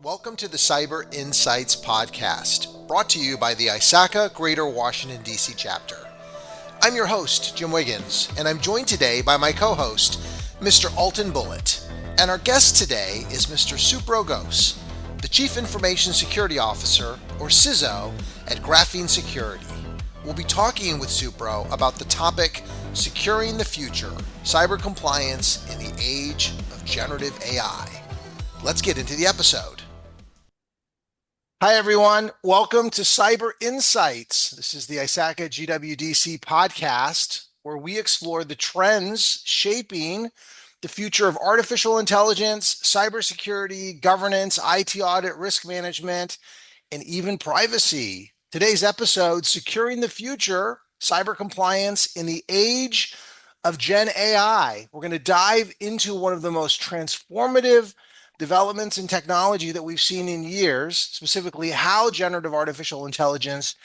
Welcome to the Cyber Insights podcast, brought to you by the ISACA Greater Washington, D.C. chapter. I'm your host, Jim Wiggins, and I'm joined today by my co-host, Mr. Altan Bulut. And our guest today is Mr. Supro Ghose, the Chief Information Security Officer, or CISO, at Graphene Security. We'll be talking with Supro about the topic, Securing the Future, Cyber Compliance in the Age of Generative AI. Let's get into the episode. Hi, everyone. Welcome to Cyber Insights. This is the ISACA-GWDC podcast, where we explore the trends shaping the future of artificial intelligence, cybersecurity, governance, IT audit, risk management, and even privacy. Today's episode, Securing the Future, Cyber Compliance in the Age of Gen AI. We're going to dive into one of the most transformative developments in technology that we've seen in years, specifically how generative artificial intelligence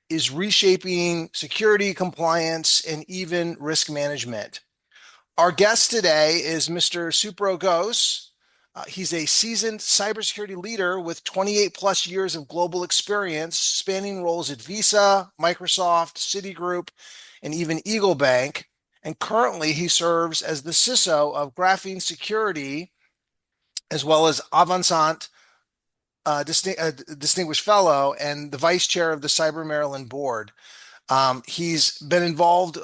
is reshaping security, compliance, and even risk management. Our guest today is Mr. Supro Ghose. He's a seasoned cybersecurity leader with 28 plus years of global experience, spanning roles at Visa, Microsoft, Citigroup, and even EagleBank. And currently he serves as the CISO of Graphene Security, as well as Avansant Distinguished Fellow and the Vice Chair of the Cyber Maryland Board. He's been involved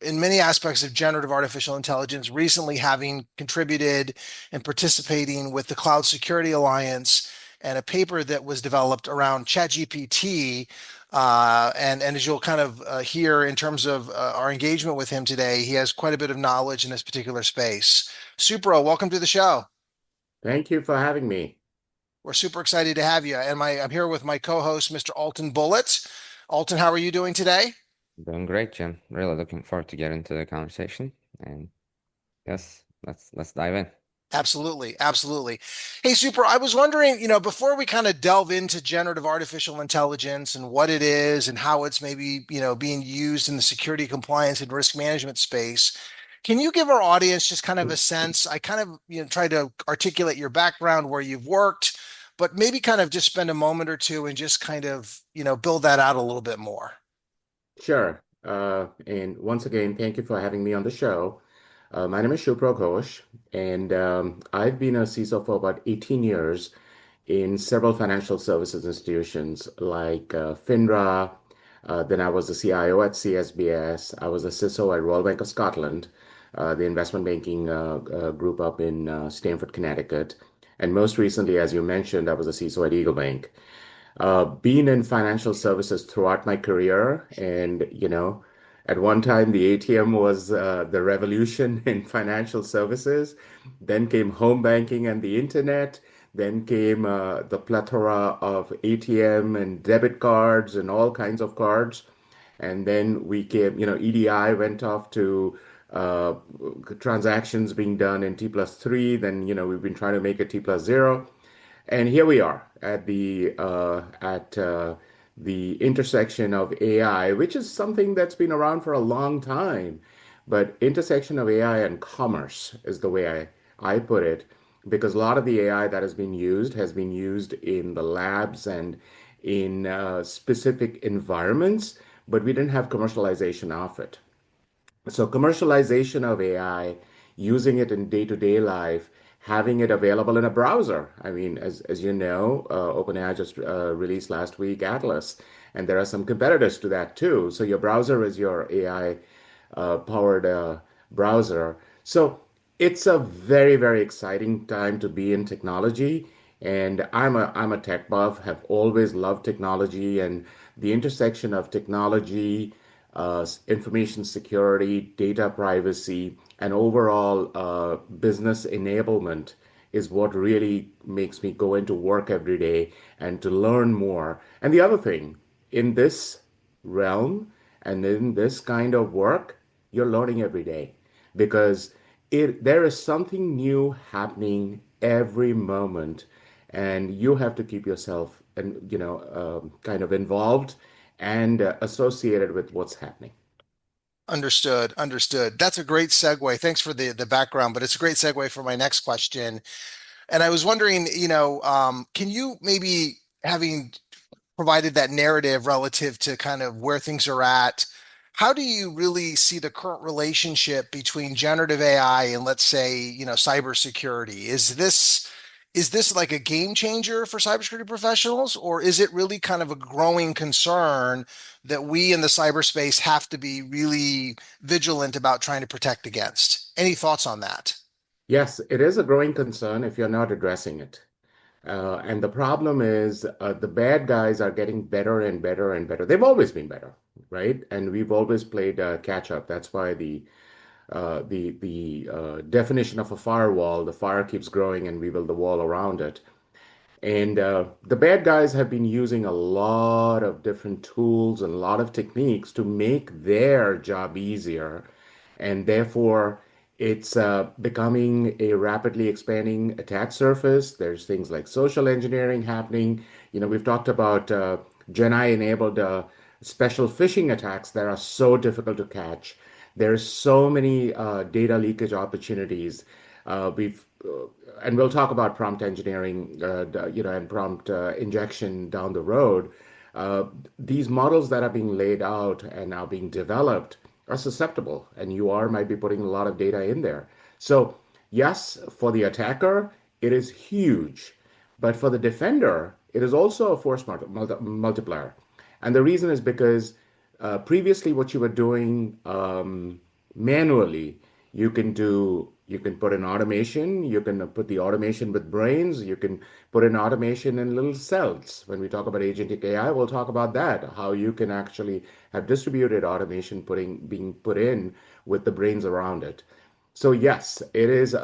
in many aspects of generative artificial intelligence, recently having contributed and participating with the Cloud Security Alliance and a paper that was developed around ChatGPT. And as you'll kind of hear in terms of our engagement with him today, he has quite a bit of knowledge in this particular space. Supro, welcome to the show. Thank you for having me. We're super excited to have you. And I'm here with my co-host, Mr. Altan Bulut. Altan, how are you doing today? Doing great, Jim. Really looking forward to get into the conversation. And yes, let's dive in. Absolutely, absolutely. Hey, Super, I was wondering, before we kind of delve into generative artificial intelligence and what it is and how it's maybe, being used in the security, compliance, and risk management space, can you give our audience just kind of a sense? I kind of, try to articulate your background, where you've worked, but maybe kind of just spend a moment or two and just kind of, build that out a little bit more. Sure. And once again, thank you for having me on the show. My name is Supro Ghose, and I've been a CISO for about 18 years in several financial services institutions like FINRA. Then I was a CIO at CSBS. I was a CISO at Royal Bank of Scotland, the investment banking group up in Stamford, Connecticut. And most recently, as you mentioned, I was a CISO at EagleBank. Been in financial services throughout my career, and at one time the ATM was the revolution in financial services. Then came home banking and the internet. Then came the plethora of ATM and debit cards and all kinds of cards. And then we came, EDI went off to uh, transactions being done in T plus three. Then, we've been trying to make it T plus zero. And here we are at the intersection of AI, which is something that's been around for a long time. But intersection of AI and commerce is the way I put it, because a lot of the AI that has been used in the labs and in specific environments, but we didn't have commercialization of it. So commercialization of AI, using it in day-to-day life, having it available in a browser. I mean, as you know, OpenAI just released last week Atlas, and there are some competitors to that too. So your browser is your AI powered browser. So it's a very, very exciting time to be in technology. And I'm a tech buff, have always loved technology and the intersection of technology, information security, data privacy, and overall business enablement is what really makes me go into work every day and to learn more. And the other thing, in this realm and in this kind of work, you're learning every day because there is something new happening every moment, and you have to keep yourself and kind of involved and associated with what's happening. Understood. Understood. That's a great segue. Thanks for the background, but it's a great segue for my next question. And I was wondering, can you maybe, having provided that narrative relative to kind of where things are at, how do you really see the current relationship between generative AI and, let's say, cybersecurity? Is this like a game changer for cybersecurity professionals, or is it really kind of a growing concern that we in the cyberspace have to be really vigilant about trying to protect against? Any thoughts on that? Yes, it is a growing concern if you're not addressing it. And the problem is the bad guys are getting better and better and better. They've always been better, right? And we've always played catch up. That's why the definition of a firewall, the fire keeps growing and we build the wall around it. And the bad guys have been using a lot of different tools and a lot of techniques to make their job easier. And therefore, it's becoming a rapidly expanding attack surface. There's things like social engineering happening. We've talked about GenAI enabled special phishing attacks that are so difficult to catch. There's so many data leakage opportunities. We've and we'll talk about prompt engineering, and prompt injection down the road. Uh, these models that are being laid out and now being developed are susceptible, and might be putting a lot of data in there. So, yes, for the attacker, it is huge, but for the defender, it is also a force multiplier. And the reason is because previously, what you were doing manually, you can put in automation, you can put the automation with brains, you can put in automation in little cells. When we talk about agentic AI, we'll talk about that, how you can actually have distributed automation being put in with the brains around it. So yes, it is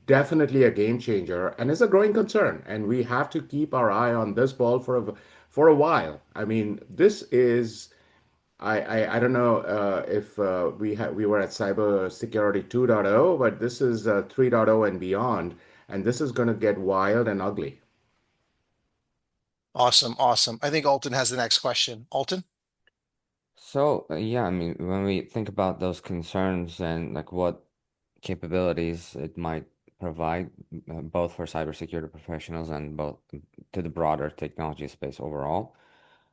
definitely a game changer and is a growing concern. And we have to keep our eye on this ball for a while. I mean, this is I don't know if we were at cybersecurity 2.0, but this is 3.0 and beyond, and this is going to get wild and ugly. Awesome, awesome. I think Alton has the next question. Alton? So, yeah, I mean, when we think about those concerns and like what capabilities it might provide, both for cybersecurity professionals and both to the broader technology space overall,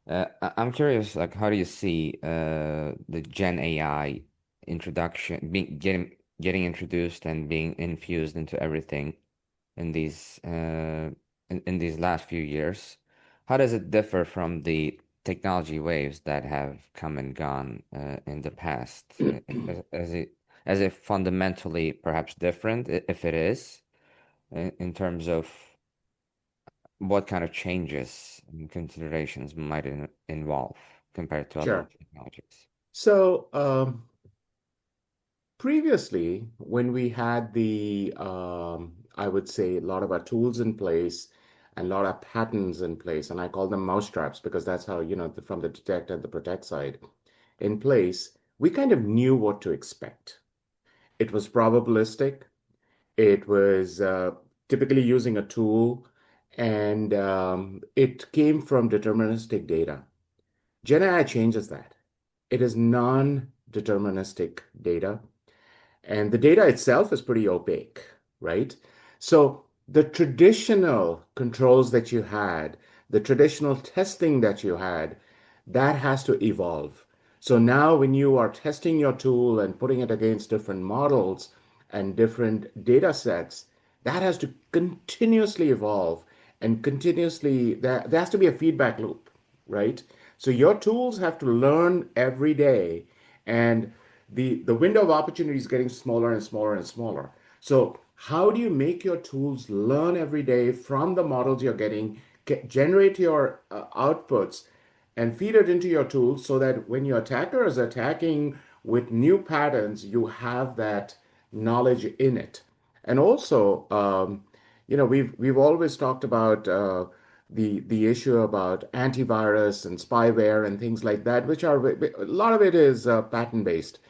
I'm curious, like, how do you see the Gen AI introduction being getting introduced and being infused into everything in these last few years? How does it differ from the technology waves that have come and gone in the past? As it fundamentally perhaps different, if it is, in terms of what kind of changes and considerations might involve compared to other Sure. technologies? So previously, when we had I would say, a lot of our tools in place and a lot of patterns in place, and I call them mousetraps because that's how, from the detect and the protect side in place, we kind of knew what to expect. It was probabilistic. It was typically using a tool, and it came from deterministic data. GenAI changes that. It is non-deterministic data, and the data itself is pretty opaque, right? So the traditional controls that you had, the traditional testing that you had, that has to evolve. So now when you are testing your tool and putting it against different models and different data sets, that has to continuously evolve and continuously, there has to be a feedback loop, right? So your tools have to learn every day, and the window of opportunity is getting smaller and smaller and smaller. So how do you make your tools learn every day from the models you're getting, generate your outputs, and feed it into your tools so that when your attacker is attacking with new patterns, you have that knowledge in it. And also, we've always talked about the issue about antivirus and spyware and things like that, which are a lot of it is pattern based.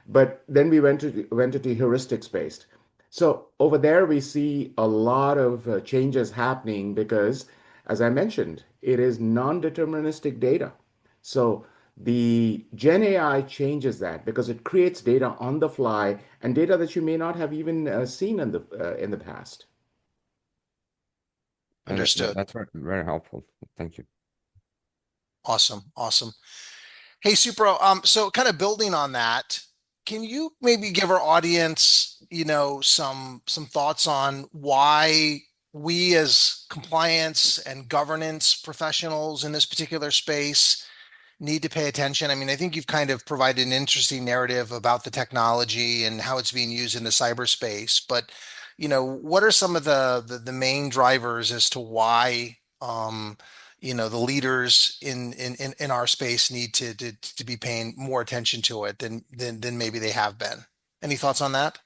But then we went to the heuristics based. So over there we see a lot of changes happening because, as I mentioned, it is non-deterministic data. So the Gen AI changes that because it creates data on the fly and data that you may not have even seen in the past. Understood. That's very, very helpful. Thank you. Awesome. Awesome. Hey, Supro, so kind of building on that, can you maybe give our audience, some thoughts on why we as compliance and governance professionals in this particular space need to pay attention? I mean, I think you've kind of provided an interesting narrative about the technology and how it's being used in the cyberspace, but what are some of the main drivers as to why the leaders in our space need to be paying more attention to it than maybe they have been? Any thoughts on that?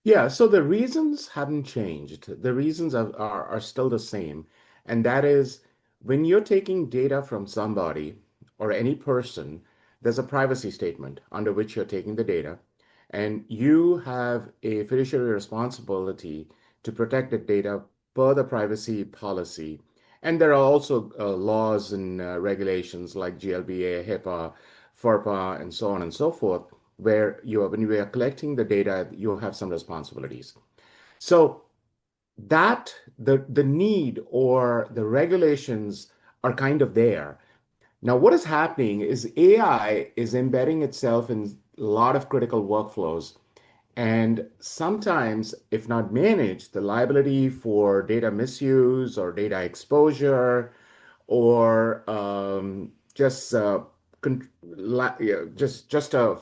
Yeah, so the reasons haven't changed. The reasons are still the same. And that is when you're taking data from somebody or any person, there's a privacy statement under which you're taking the data. And you have a fiduciary responsibility to protect the data per the privacy policy. And there are also laws and regulations like GLBA, HIPAA, FERPA, and so on and so forth where when you are collecting the data, you have some responsibilities. So that the need or the regulations are kind of there. Now, what is happening is AI is embedding itself in a lot of critical workflows. And sometimes, if not managed, the liability for data misuse or data exposure or just a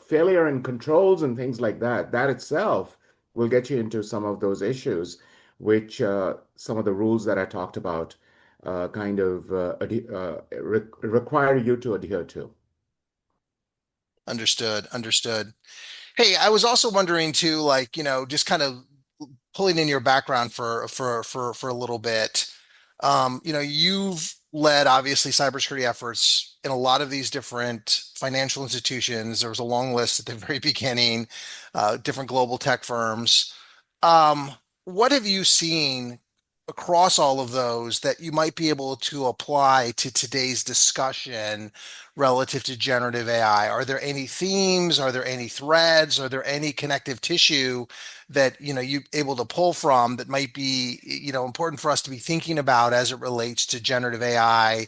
failure in controls and things like that, that itself will get you into some of those issues, which some of the rules that I talked about require you to adhere to. Understood. Understood. Hey, I was also wondering too, like, just kind of pulling in your background for a little bit. You've led obviously cybersecurity efforts in a lot of these different financial institutions. There was a long list at the very beginning, different global tech firms. Um, what have you seen across all of those that you might be able to apply to today's discussion relative to generative AI? Are there any themes? Are there any threads? Are there any connective tissue that you able to pull from that might be important for us to be thinking about as it relates to generative AI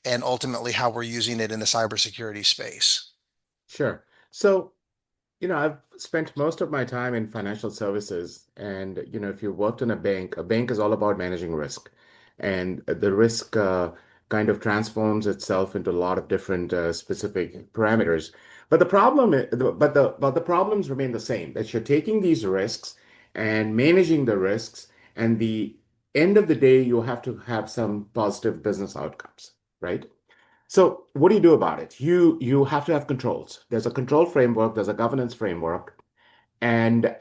and ultimately how we're using it in the cybersecurity space? Sure. So I've spent most of my time in financial services, and if you worked in a bank is all about managing risk, and the risk kind of transforms itself into a lot of different specific parameters. But the problem, but the problems remain the same. That you're taking these risks and managing the risks, and the end of the day, you have to have some positive business outcomes, right? So what do you do about it? You have to have controls. There's a control framework, there's a governance framework, and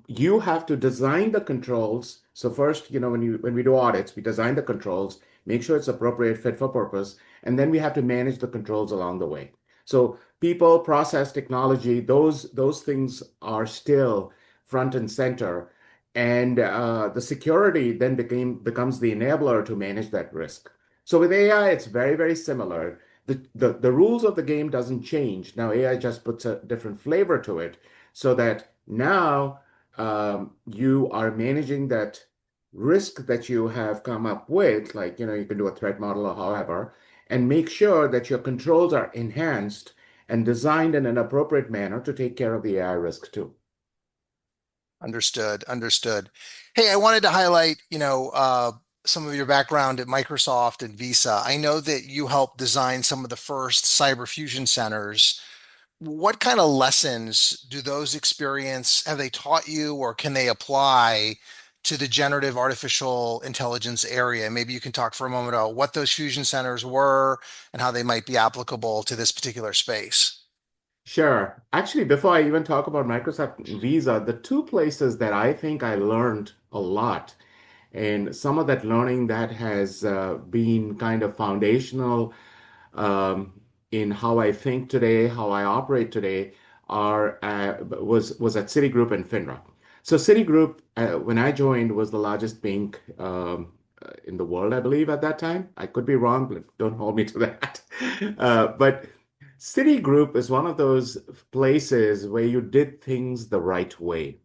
you have to design the controls. So first, when we do audits, we design the controls, make sure it's appropriate, fit for purpose, and then we have to manage the controls along the way. So people, process, technology, those things are still front and center, and the security then becomes the enabler to manage that risk. So with AI, it's very, very similar. The rules of the game doesn't change. Now AI just puts a different flavor to it so that now you are managing that risk that you have come up with, like, you can do a threat model or however, and make sure that your controls are enhanced and designed in an appropriate manner to take care of the AI risk too. Understood. Understood. Hey, I wanted to highlight, some of your background at Microsoft and Visa. I know that you helped design some of the first cyber fusion centers. What kind of lessons do those experience have they taught you, or can they apply to the generative artificial intelligence area? Maybe you can talk for a moment about what those fusion centers were and how they might be applicable to this particular space. Sure. Actually, before I even talk about Microsoft and Visa, the two places that I think I learned a lot, and some of that learning that has been kind of foundational in how I think today, how I operate today, was at Citigroup and FINRA. So Citigroup, when I joined, was the largest bank in the world, I believe, at that time. I could be wrong, but don't hold me to that. But Citigroup is one of those places where you did things the right way.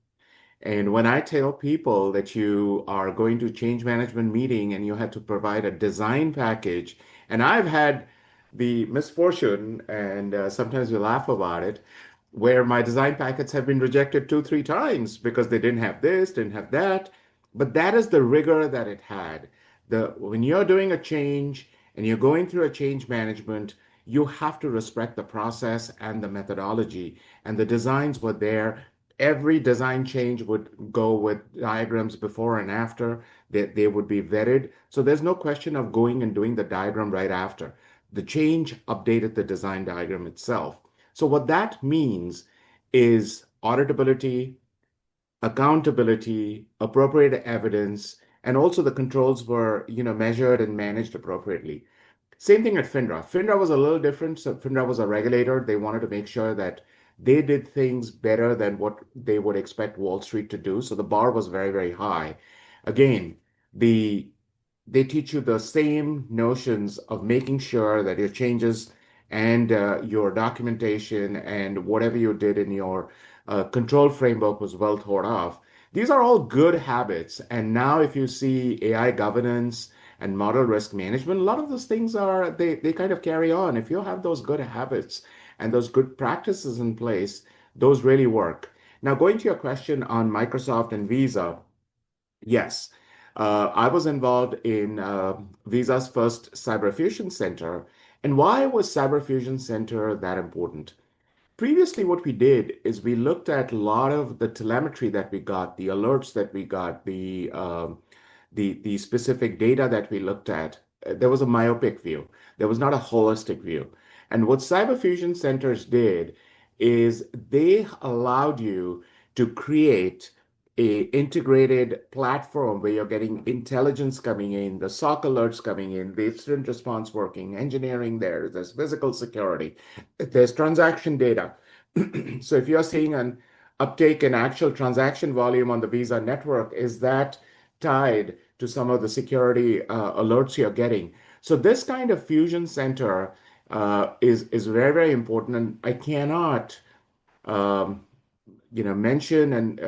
And when I tell people that you are going to change management meeting and you have to provide a design package, and I've had the misfortune, and sometimes we laugh about it, where my design packets have been rejected two, three times because they didn't have this, didn't have that. But that is the rigor that it had. When you're doing a change and you're going through a change management, you have to respect the process and the methodology. And the designs were there. Every design change would go with diagrams before and after. They would be vetted. So there's no question of going and doing the diagram right after. The change updated the design diagram itself. So what that means is auditability, accountability, appropriate evidence, and also the controls were, measured and managed appropriately. Same thing at FINRA. FINRA was a little different. So FINRA was a regulator. They wanted to make sure that they did things better than what they would expect Wall Street to do. So the bar was very, very high. Again, the they teach you the same notions of making sure that your changes and your documentation and whatever you did in your control framework was well thought of. These are all good habits. And now, if you see AI governance and model risk management, a lot of those things they kind of carry on. If you have those good habits and those good practices in place, those really work. Now, going to your question on Microsoft and Visa, yes. I was involved in Visa's first Cyber Fusion Center. And why was Cyber Fusion Center that important? Previously, what we did is we looked at a lot of the telemetry that we got, the alerts that we got, the specific data that we looked at. There was a myopic view. There was not a holistic view. And what Cyber Fusion Centers did is they allowed you to create a integrated platform where you're getting intelligence coming in, the SOC alerts coming in, the incident response working, engineering there's physical security, there's transaction data. So if you're seeing an uptake in actual transaction volume on the Visa network, is that tied to some of the security alerts you're getting? So this kind of fusion center is very, very important, and I cannot um, mention and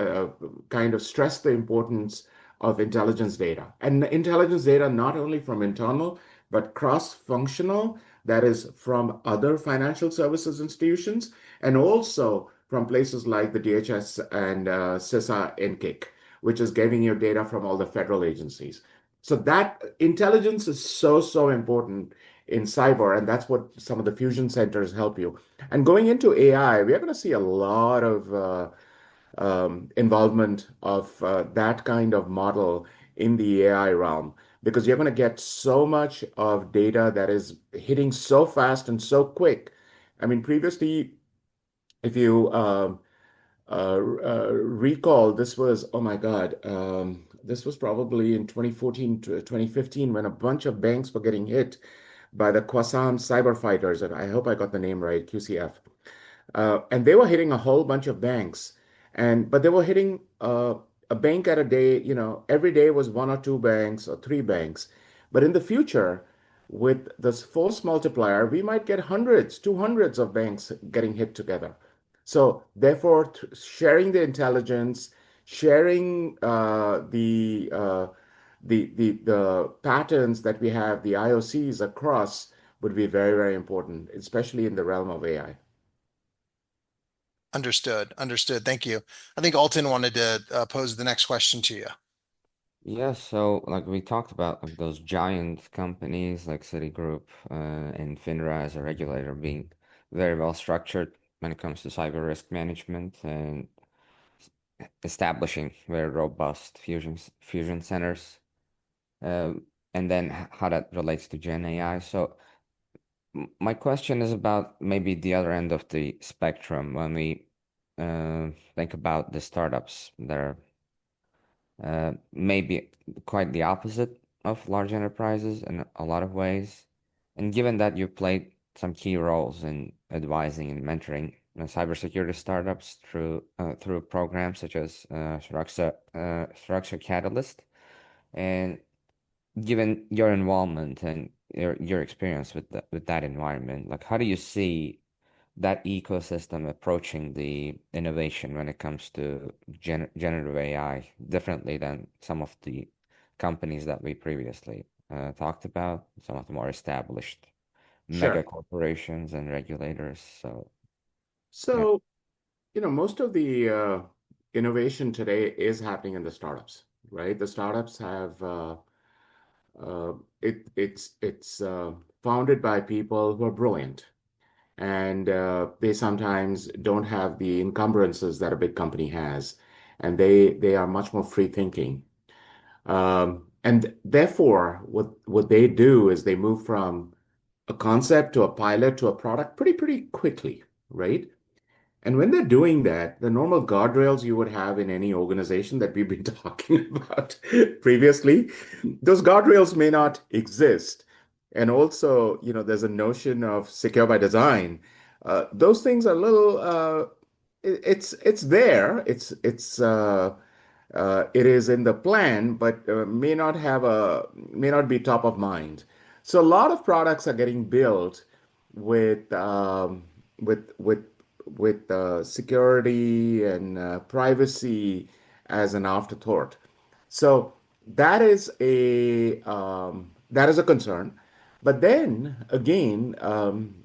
kind of stress the importance of intelligence data. And intelligence data not only from internal, but cross-functional, that is from other financial services institutions, and also from places like the DHS and CISA NCIC, which is giving you data from all the federal agencies. So that intelligence is so, so important in cyber, and that's what some of the fusion centers help you. And going into AI, we are going to see a lot of involvement of that kind of model in the AI realm because you're going to get so much of data that is hitting so fast and so quick. I mean, previously, if you recall, this was, oh my God, this was probably in 2014 to 2015 when a bunch of banks were getting hit by the Quasam cyber fighters. And I hope I got the name right, QCF. And they were hitting a whole bunch of banks, but they were hitting a bank at a day. Every day was one or two banks or three banks. But in the future, with this force multiplier, we might get hundreds, two hundreds of banks getting hit together. So therefore, sharing the intelligence, sharing the patterns that we have, the IOCs across, would be very, very important, especially in the realm of AI. Understood. Understood. Thank you. I think Alton wanted to pose the next question to you. Yeah, so like we talked about like those giant companies like Citigroup and FINRA as a regulator being very well structured when it comes to cyber risk management and establishing very robust fusion centers, uh, and then how that relates to Gen AI. So my question is about maybe the other end of the spectrum when we think about the startups that are maybe quite the opposite of large enterprises in a lot of ways. And given that you played some key roles in advising and mentoring cybersecurity startups through programs such as Suraksha Catalyst, and given your involvement and your experience with with that environment, like how do you see that ecosystem approaching the innovation when it comes to generative AI differently than some of the companies that we previously talked about, some of the more established mega Sure. corporations and regulators. So, yeah, So, most of the innovation today is happening in the startups, right? The startups have it's founded by people who are brilliant, and they sometimes don't have the encumbrances that a big company has, and they are much more free thinking. And therefore, what they do is they move from a concept to a pilot to a product pretty quickly, right? And when they're doing that, the normal guardrails you would have in any organization that we've been talking about previously, those guardrails may not exist. And also, there's a notion of secure by design. Those things are a little, it's there. It is in the plan, but may not be top of mind. So a lot of products are getting built with with with security and privacy as an afterthought. So that is a concern. But then again,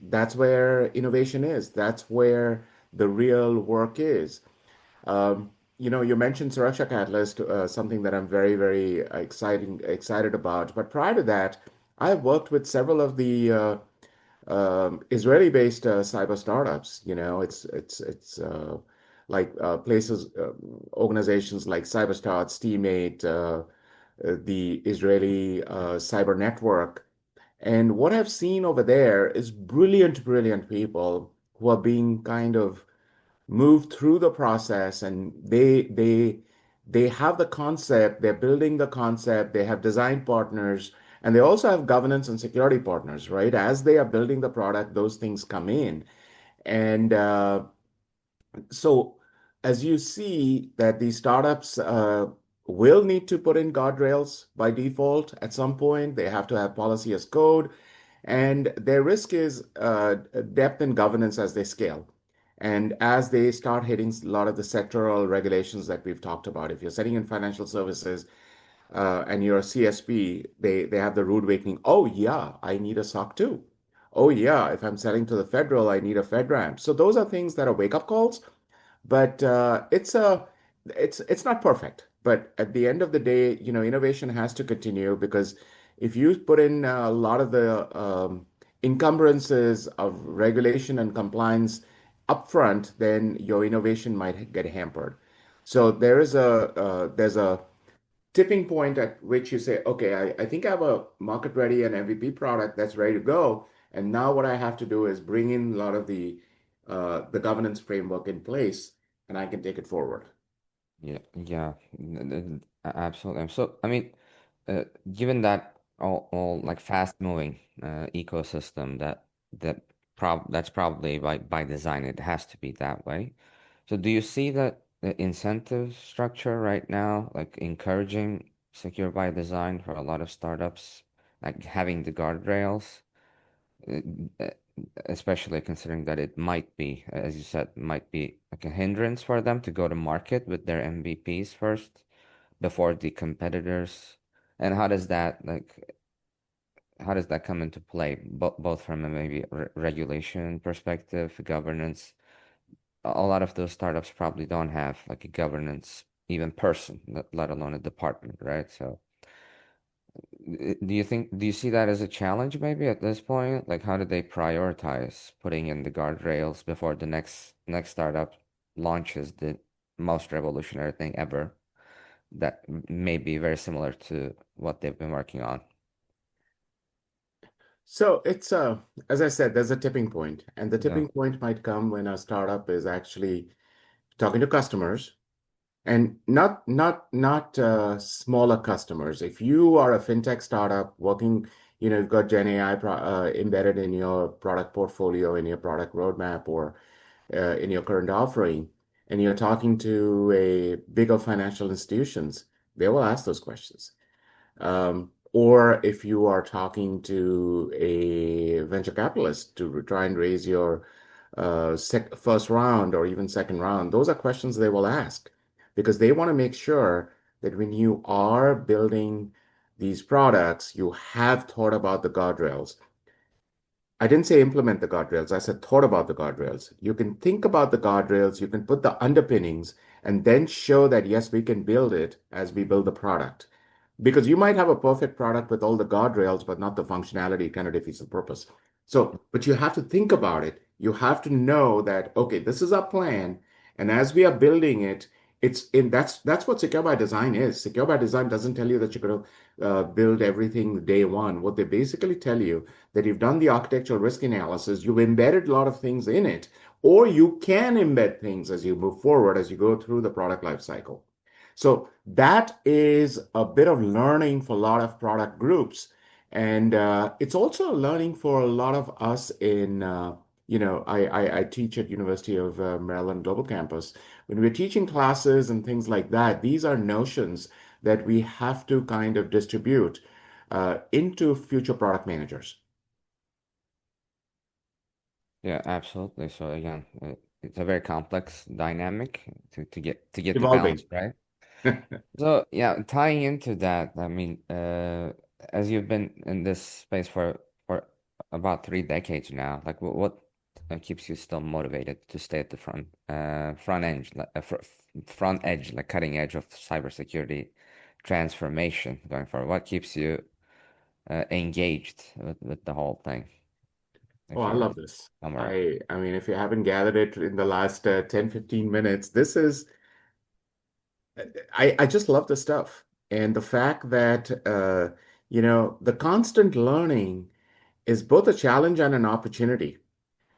that's where innovation is. That's where the real work is. You mentioned Suraksha Catalyst, something that I'm very excited about. But prior to that, I worked with several of the Israeli-based cyber startups. It's like organizations like CyberStarts, Teammate, the Israeli Cyber Network. And what I've seen over there is brilliant people who are being kind of moved through the process, and they have the concept, they're building the concept, they have design partners, and they also have governance and security partners, right? As they are building the product, those things come in. And so as you see that these startups will need to put in guardrails by default at some point, they have to have policy as code, and their risk is depth and governance as they scale. And as they start hitting a lot of the sectoral regulations that we've talked about, if you're setting in financial services and you're a CSP, they have the rude awakening. Oh, yeah, I need a SOC 2. Oh, yeah, if I'm selling to the federal, I need a FedRAMP. So those are things that are wake-up calls, but it's not perfect. But at the end of the day, innovation has to continue, because if you put in a lot of the encumbrances of regulation and compliance upfront, then your innovation might get hampered. So there's a tipping point at which you say, okay, I think I have a market ready and MVP product that's ready to go. And now what I have to do is bring in a lot of the governance framework in place, and I can take it forward. yeah, yeah, absolutely. So, I mean, given that all like fast moving ecosystem that's probably by design, it has to be that way. So do you see that the incentive structure right now, like encouraging secure by design for a lot of startups, like having the guardrails, uh, uh, especially considering that it might be, as you said, might be like a hindrance for them to go to market with their MVPs first before the competitors? And how does that come into play, both from a maybe regulation perspective, governance? A lot of those startups probably don't have like a governance even person, let alone a department, right? So do you see that as a challenge maybe at this point? Like how do they prioritize putting in the guardrails before the next startup launches the most revolutionary thing ever that may be very similar to what they've been working on? So it's as I said, there's a tipping point, and the Yeah. tipping point might come when a startup is actually talking to customers, and not smaller customers. If you are a fintech startup working, you've got GenAI embedded in your product portfolio, in your product roadmap, or in your current offering, and you're talking to a bigger financial institutions, they will ask those questions. Or if you are talking to a venture capitalist to try and raise your first round or even second round, those are questions they will ask because they want to make sure that when you are building these products, you have thought about the guardrails. I didn't say implement the guardrails. I said thought about the guardrails. You can think about the guardrails, you can put the underpinnings, and then show that, yes, we can build it as we build the product. Because you might have a perfect product with all the guardrails, but not the functionality, kind of defeats the purpose. So, but you have to think about it. You have to know that, okay, this is our plan. And as we are building it, it's in that's what secure by design is. Secure by design doesn't tell you that you're going to build everything day one. What they basically tell you that you've done the architectural risk analysis, you've embedded a lot of things in it, or you can embed things as you move forward, as you go through the product life cycle. So that is a bit of learning for a lot of product groups. And it's also a learning for a lot of us in, I teach at University of Maryland Global Campus. When we're teaching classes and things like that, these are notions that we have to kind of distribute into future product managers. Yeah, absolutely. So again, it's a very complex dynamic to get the balance Evolving. right. So yeah, tying into that, I mean, as you've been in this space for about 3 decades now, like what keeps you still motivated to stay at the front edge, front edge, like cutting edge of cybersecurity transformation going forward? What keeps you engaged with the whole thing? Oh, If I you were love to this. summarize. I mean, if you haven't gathered it in the last 10, 15 minutes, this is, I just love the stuff. And the fact that, the constant learning is both a challenge and an opportunity.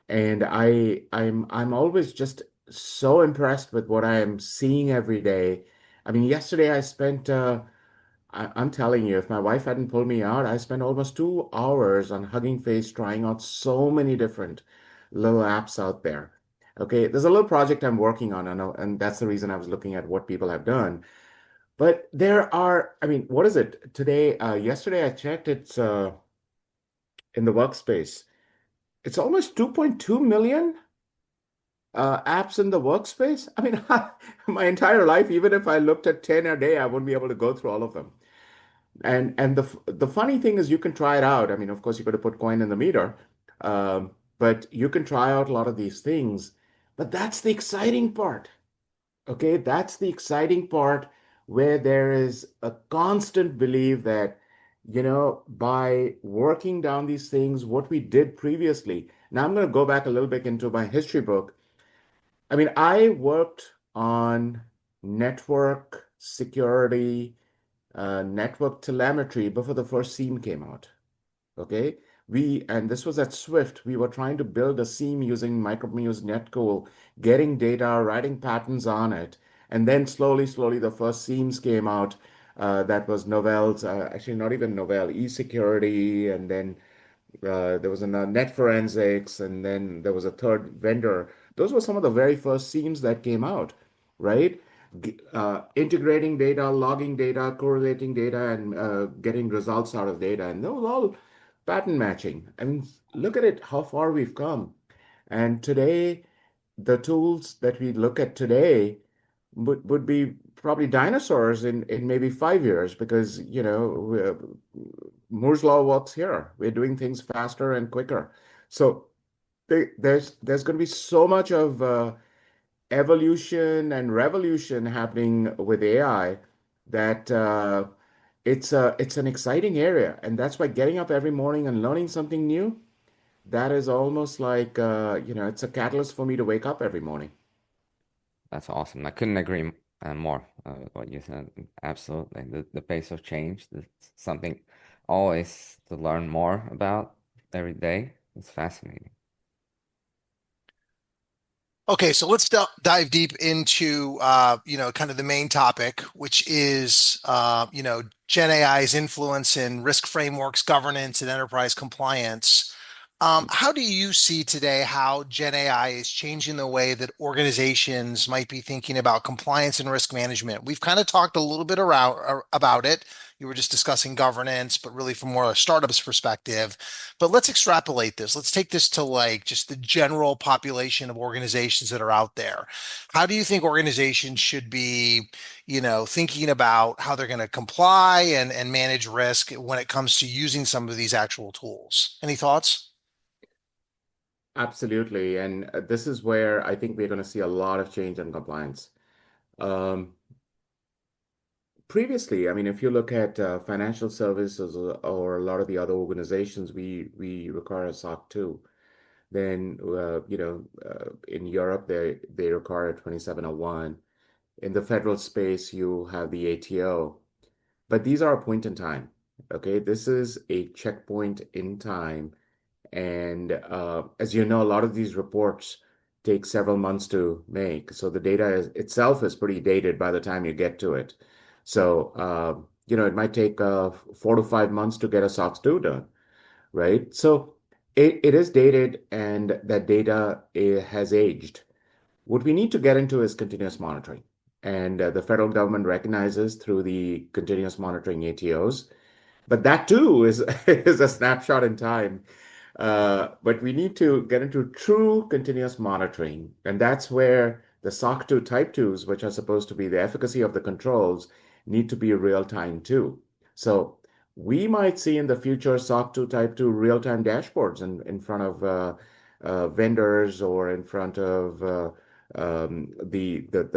And I'm always just so impressed with what I am seeing every day. I mean, yesterday I spent I'm telling you, if my wife hadn't pulled me out, I spent almost 2 hours on Hugging Face trying out so many different little apps out there. Okay, there's a little project I'm working on, I know, and that's the reason I was looking at what people have done. But there are, I mean, what is it today? Yesterday I checked, it's in the workspace. It's almost 2.2 million apps in the workspace. I mean, my entire life, even if I looked at 10 a day, I wouldn't be able to go through all of them. And the funny thing is you can try it out. I mean, of course, you got to put coin in the meter, but you can try out a lot of these things. But that's the exciting part. Okay, that's the exciting part where there is a constant belief that, by working down these things, what we did previously. Now I'm going to go back a little bit into my history book. I mean, I worked on network security, network telemetry before the first SIEM came out. Okay. And this was at Swift. We were trying to build a SIEM using Micromuse Netcool, getting data, writing patterns on it. And then slowly, the first SIEMs came out. That was Novell's, actually not even Novell, eSecurity, and then there was a net forensics, and then there was a third vendor. Those were some of the very first SIEMs that came out, right? Integrating data, logging data, correlating data, and getting results out of data. And those all pattern matching. I mean, look at it, how far we've come. And today, the tools that we look at today would be probably dinosaurs in maybe 5 years because, Moore's law works here. We're doing things faster and quicker. So there's going to be so much of evolution and revolution happening with AI that it's an exciting area, and that's why getting up every morning and learning something new, that is almost like it's a catalyst for me to wake up every morning. That's awesome. I couldn't agree more with what you said. Absolutely. The pace of change, something always to learn more about every day. It's fascinating. Okay, so let's dive deep into kind of the main topic, which is Gen AI's influence in risk frameworks, governance, and enterprise compliance. How do you see today how Gen AI is changing the way that organizations might be thinking about compliance and risk management? We've kind of talked a little bit about it. You were just discussing governance, but really from more a startup's perspective. But let's extrapolate this. Let's take this to like just the general population of organizations that are out there. How do you think organizations should be, thinking about how they're going to comply and manage risk when it comes to using some of these actual tools? Any thoughts? Absolutely. And this is where I think we're going to see a lot of change in compliance. Um, Previously, I mean, if you look at financial services or a lot of the other organizations, we require a SOC 2. Then, in Europe, they require a 2701. In the federal space, you have the ATO. But these are a point in time. Okay, this is a checkpoint in time. And as you know, a lot of these reports take several months to make. So the data itself is pretty dated by the time you get to it. So, it might take 4 to 5 months to get a SOX 2 done, right? So it is dated and that data has aged. What we need to get into is continuous monitoring. And the federal government recognizes through the continuous monitoring ATOs, but that too is, is a snapshot in time. But we need to get into true continuous monitoring. And that's where the SOC 2 Type 2s, which are supposed to be the efficacy of the controls, need to be real time too. So we might see in the future SOC 2 Type 2 real time dashboards in front of vendors or in front of the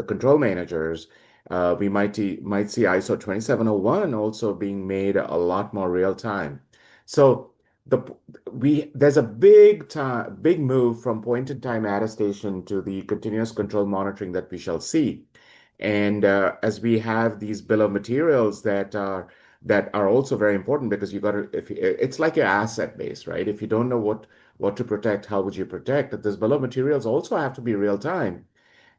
control managers. We might see ISO 2701 also being made a lot more real time. So the there's a big move from point in time attestation to the continuous control monitoring that we shall see. And as we have these bill of materials that are also very important because you got to if it's like your asset base, right? If you don't know what to protect, how would you protect? This bill of materials also have to be real time,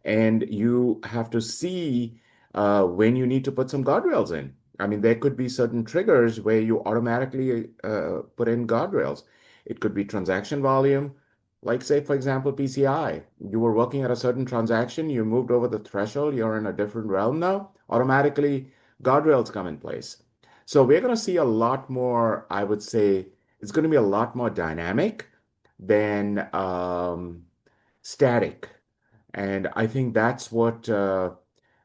and you have to see when you need to put some guardrails in. I mean, there could be certain triggers where you automatically put in guardrails. It could be transaction volume, like say, for example, PCI. You were working at a certain transaction, you moved over the threshold, you're in a different realm now, automatically guardrails come in place. So we're going to see a lot more, I would say, it's going to be a lot more dynamic than static. And I think that's what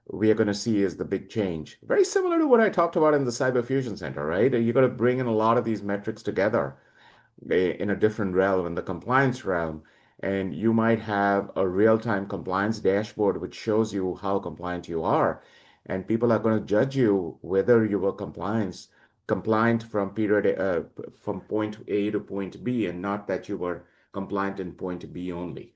we are going to see is the big change. Very similar to what I talked about in the Cyber Fusion Center, right? You're going to bring in a lot of these metrics together in a different realm, in the compliance realm. And you might have a real-time compliance dashboard which shows you how compliant you are. And people are going to judge you whether you were compliant from point A to point B, and not that you were compliant in point B only.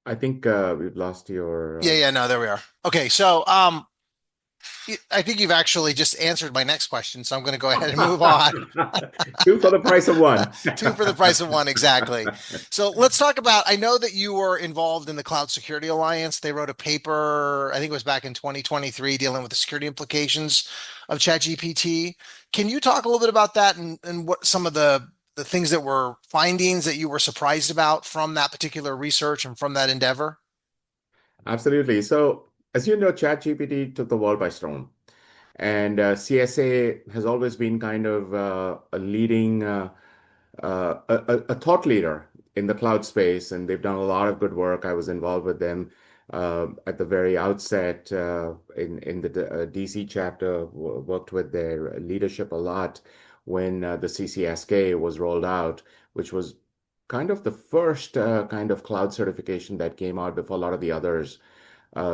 I think we've lost Yeah, your. yeah, no, there we are. Okay, so I think you've actually just answered my next question, so I'm going to go ahead and move on. Two for the price of one. Two for the price of one, exactly. So let's talk about. I know that you were involved in the Cloud Security Alliance. They wrote a paper, I think it was back in 2023, dealing with the security implications of ChatGPT. Can you talk a little bit about that and what some of the things that were findings that you were surprised about from that particular research and from that endeavor? Absolutely. So, as you know, ChatGPT took the world by storm. And CSA has always been kind of a leading, a thought leader in the cloud space, and they've done a lot of good work. I was involved with them at the very outset in the DC chapter, worked with their leadership a lot when the CCSK was rolled out, which was kind of the first kind of cloud certification that came out before a lot of the others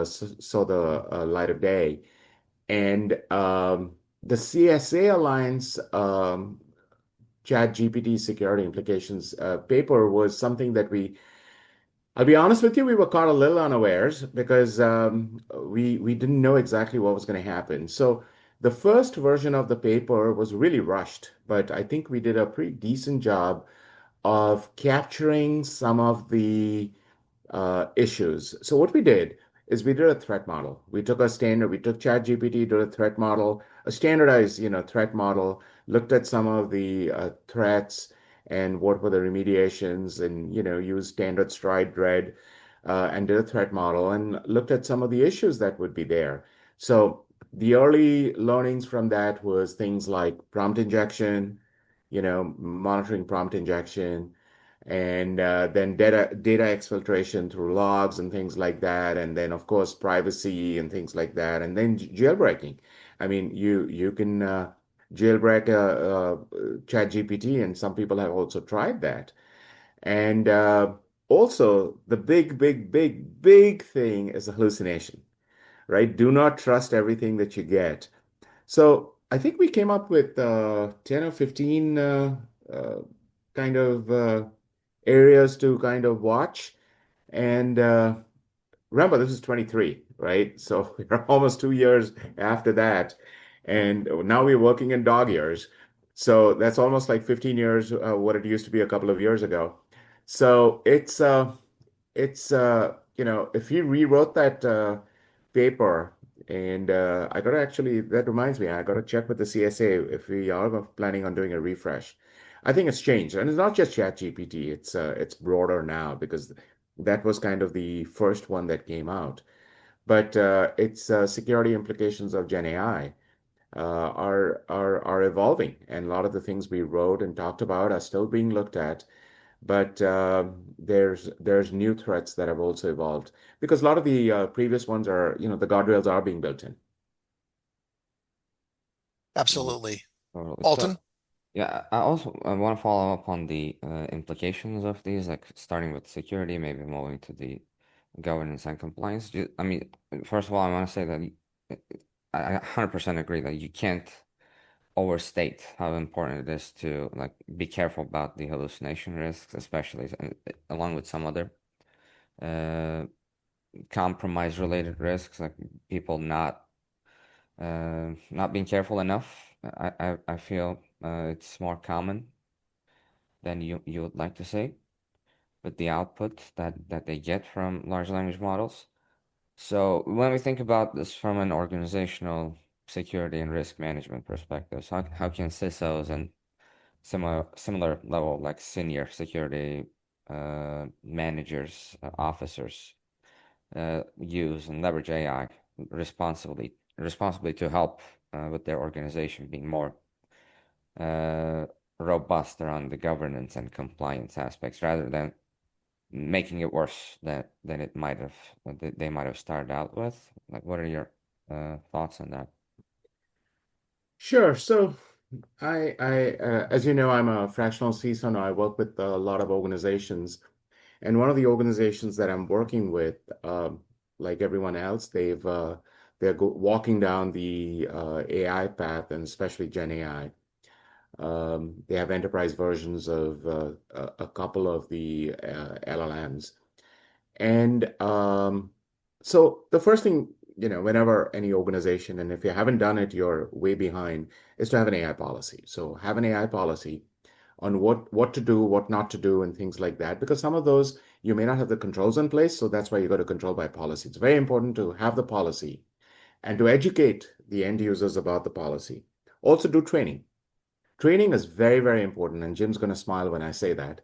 saw the light of day. And the CSA Alliance Chat GPT security implications paper was something that I'll be honest with you, we were caught a little unawares because we didn't know exactly what was going to happen. So the first version of the paper was really rushed, but I think we did a pretty decent job of capturing some of the issues. So what we did is we did a threat model. We took ChatGPT, did a threat model, a standardized, threat model, looked at some of the threats and what were the remediations, and used standard stride dread, and did a threat model and looked at some of the issues that would be there. So the early learnings from that was things like prompt injection, monitoring prompt injection, and then data exfiltration through logs and things like that, and then of course privacy and things like that, and then jailbreaking. I mean, you can jailbreak ChatGPT, and some people have also tried that. And also, the big, big, big, big thing is hallucination, right? Do not trust everything that you get. So I think we came up with 10 or 15 uh, kind of areas to kind of watch. And remember, this is 23, right? So we're almost 2 years after that. And now we're working in dog years. So that's almost like 15 years, what it used to be a couple of years ago. So if you rewrote that paper, and I got to actually, that reminds me, I got to check with the CSA if we are planning on doing a refresh. I think it's changed, and it's not just ChatGPT. It's broader now because that was kind of the first one that came out. But its security implications of GenAI are evolving, and a lot of the things we wrote and talked about are still being looked at. But there's new threats that have also evolved because a lot of the previous ones are, the guardrails are being built in. Yeah, Absolutely. totally. So Alton? yeah, I also want to follow up on the implications of these, like starting with security, maybe moving to the governance and compliance. I mean, first of all, I want to say that I 100% agree that you can't overstate how important it is to like be careful about the hallucination risks, especially along with some other uh, compromise related risks, like people not being careful enough. I feel it's more common than you would like to say with the output that they get from large language models. So when we think about this from an organizational security and risk management perspective, so how can CISOs and similar level like senior security managers, officers use and leverage AI responsibly to help with their organization being more uh, robust around the governance and compliance aspects rather than making it worse than it might have they might have started out with. Like, what are your thoughts on that? Sure. So as you know, I'm a fractional CISO, and I work with a lot of organizations. And one of the organizations that I'm working with, like everyone else, they're walking down the AI path, and especially Gen AI. They have enterprise versions of a couple of the LLMs. And so the first thing, whenever any organization, and if you haven't done it, you're way behind, is to have an AI policy. So have an AI policy on what to do, what not to do, and things like that. Because some of those you may not have the controls in place, so that's why you got to control by policy. It's very important to have the policy and to educate the end users about the policy. Also do training. Training is very, very important, and Jim's going to smile when I say that.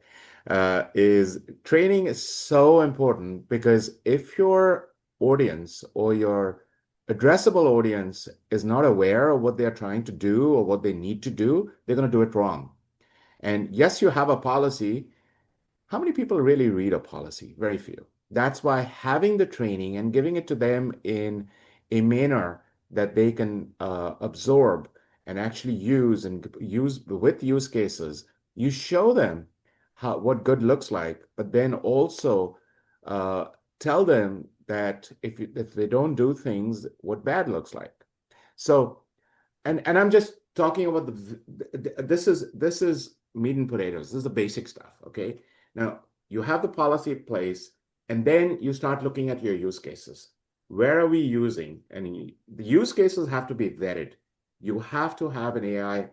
Is training is so important because if your audience or your addressable audience is not aware of what they're trying to do or what they need to do, they're going to do it wrong. And yes, you have a policy. How many people really read a policy? Very few. That's why having the training and giving it to them in a manner that they can absorb and actually use and use with use cases, you show them what good looks like, but then also uh, tell them that if they don't do things, what bad looks like. So and I'm just talking about this is meat and potatoes. This is the basic stuff, okay? Now, you have the policy in place, and then you start looking at your use cases. Where are we using? And the use cases have to be vetted. You have to have an AI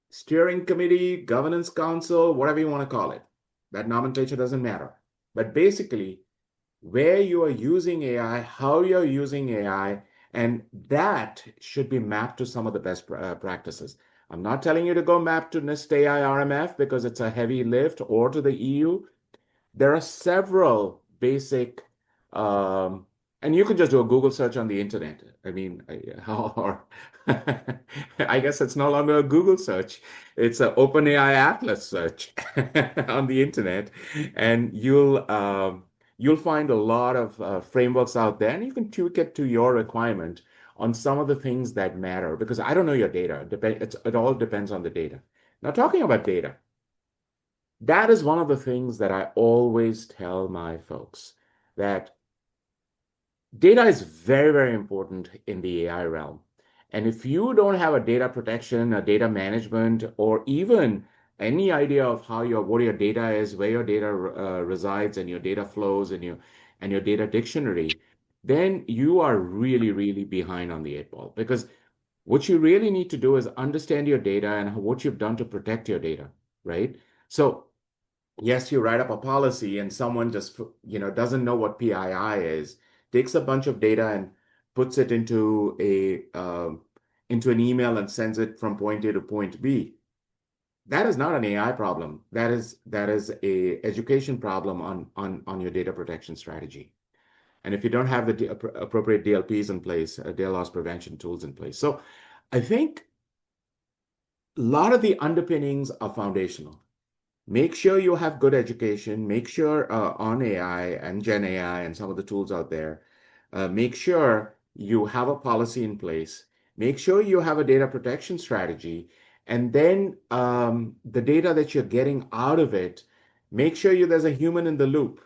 steering committee, governance council, whatever you want to call it. That nomenclature doesn't matter. But basically, where you are using AI, how you're using AI, and that should be mapped to some of the best practices. I'm not telling you to go map to NIST AI RMF because it's a heavy lift or to the EU. There are several basic, um, and you can just do a Google search on the internet. I mean, or I guess it's no longer a Google search. It's an OpenAI Atlas search on the internet, and you'll find a lot of frameworks out there, and you can tweak it to your requirement on some of the things that matter. Because I don't know your data. It all depends on the data. Now, talking about data. That is one of the things that I always tell my folks that data is very, very important in the AI realm. And if you don't have a data protection, a data management, or even any idea of what your data is, where your data resides, and your data flows, and your data dictionary, then you are really, really behind on the eight ball. Because what you really need to do is understand your data and what you've done to protect your data, right? So yes, you write up a policy and someone just, doesn't know what PII is, takes a bunch of data and puts it into an email and sends it from point A to point B. That is not an AI problem. That is a education problem on your data protection strategy. And if you don't have the appropriate DLPs in place, data loss prevention tools in place. So I think a lot of the underpinnings are foundational. Make sure you have good education. Make sure on AI and GenAI and some of the tools out there. Make sure you have a policy in place. Make sure you have a data protection strategy. And then the data that you're getting out of it, make sure there's a human in the loop.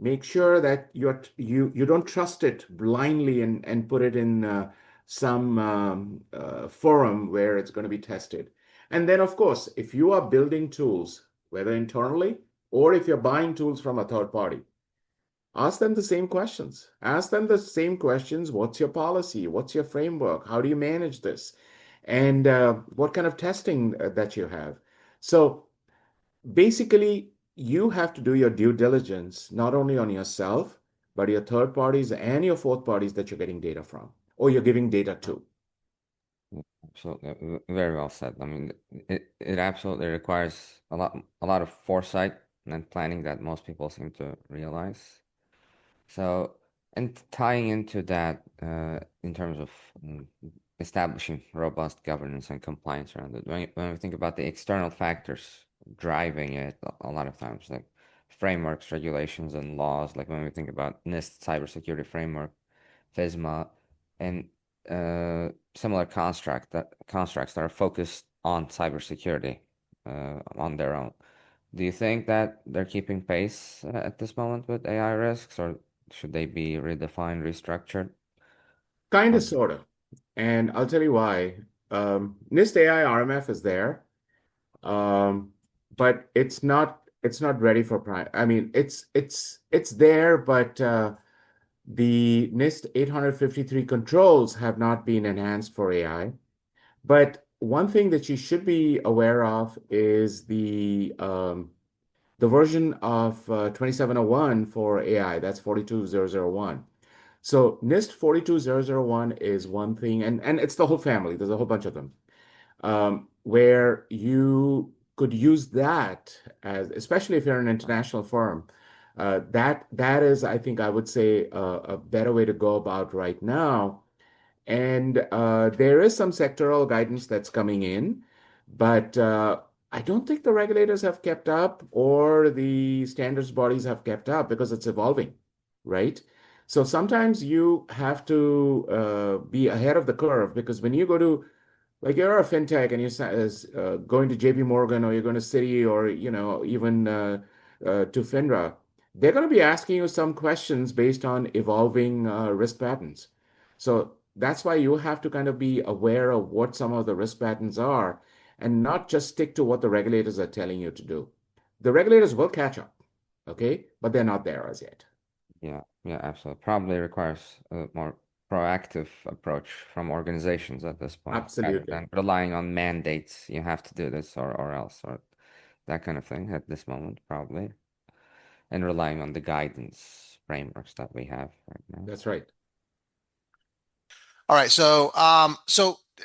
Make sure that you don't trust it blindly and put it in some forum where it's going to be tested. And then, of course, if you are building tools, whether internally or if you're buying tools from a third party, ask them the same questions. Ask them the same questions. What's your policy? What's your framework? How do you manage this? And what kind of testing that you have? So basically, you have to do your due diligence not only on yourself, but your third parties and your fourth parties that you're getting data from or you're giving data to. Absolutely, very well said. I mean, it absolutely requires a lot of foresight and planning that most people seem to realize. So, and tying into that, in terms of establishing robust governance and compliance around it, when we think about the external factors driving it, a lot of times, like frameworks, regulations, and laws, like when we think about NIST cybersecurity framework, FISMA, and similar constructs that are focused on cybersecurity on their own. Do you think that they're keeping pace at this moment with AI risks, or should they be redefined, restructured? Kind of, Um, sort of. And I'll tell you why. NIST AI RMF is there, um, but it's not ready for prime. I mean, it's there, but the NIST 853 controls have not been enhanced for AI. But one thing that you should be aware of is the version of 2701 for AI. That's 42001. So NIST 42001 is one thing, and it's the whole family. There's a whole bunch of them, where you could use that as, especially if you're an international firm. That is, I think, I would say a better way to go about right now. And there is some sectoral guidance that's coming in, but I don't think the regulators have kept up or the standards bodies have kept up because it's evolving, right? So sometimes you have to be ahead of the curve because when you go to, like, you're a fintech and you're going to JP Morgan or you're going to Citi or even to FINRA, they're going to be asking you some questions based on evolving risk patterns. So that's why you have to kind of be aware of what some of the risk patterns are and not just stick to what the regulators are telling you to do. The regulators will catch up, okay? But they're not there as yet. yeah, yeah, absolutely. Probably requires a more proactive approach from organizations at this point, rather Absolutely. than relying on mandates. You have to do this or else, or that kind of thing at this moment, probably. and relying on the guidance frameworks that we have right now. That's right. All right, so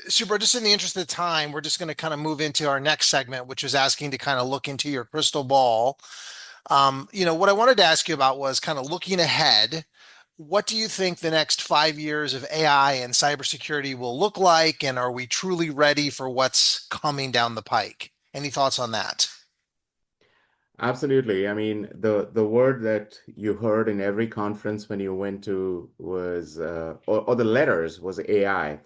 Super, just in the interest of time, we're just going to kind of move into our next segment, which was asking to kind of look into your crystal ball. What I wanted to ask you about was kind of looking ahead. What do you think the next 5 years of AI and cybersecurity will look like, and are we truly ready for what's coming down the pike? Any thoughts on that? Absolutely. I mean, the word that you heard in every conference when you went to was, or the letters was AI.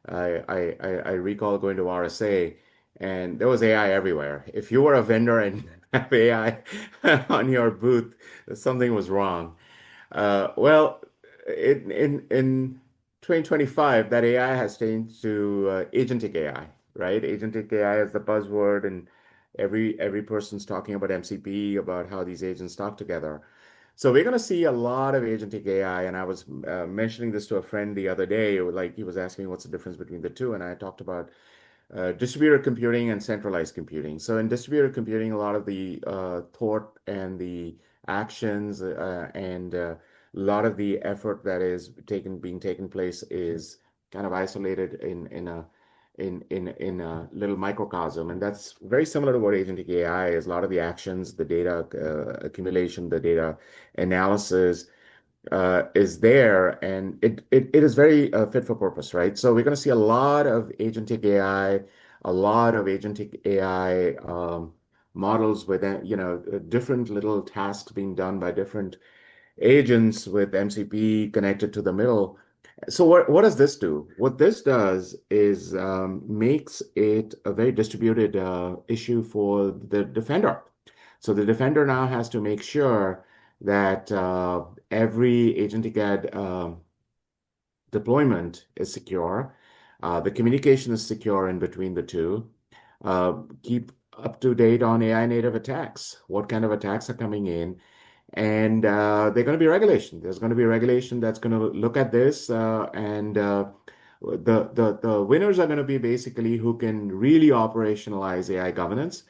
I recall going to RSA and there was AI everywhere. If you were a vendor and have AI on your booth, something was wrong. Well, in 2025, that AI has changed to agentic AI, right? Agentic AI is the buzzword, and every person's talking about MCP, about how these agents talk together. So we're going to see a lot of agentic AI, and I was mentioning this to a friend the other day. Like he was asking what's the difference between the two, and I talked about distributed computing and centralized computing. So in distributed computing, a lot of the thought and the actions and a lot of the effort that is being taken place is kind of isolated in a little microcosm, and that's very similar to what agentic AI is. A lot of the actions, the data accumulation, the data analysis is there, and it is very fit for purpose, right? So we're going to see a lot of agentic AI, a lot of agentic AI models with different little tasks being done by different agents with MCP connected to the middle. So what does this do? What this does is makes it a very distributed issue for the defender. So the defender now has to make sure that every agentic ad deployment is secure, the communication is secure in between the two. Keep up to date on AI native attacks. What kind of attacks are coming in? And they're going to be regulation. There's going to be regulation that's going to look at this, and the winners are going to be basically who can really operationalize AI governance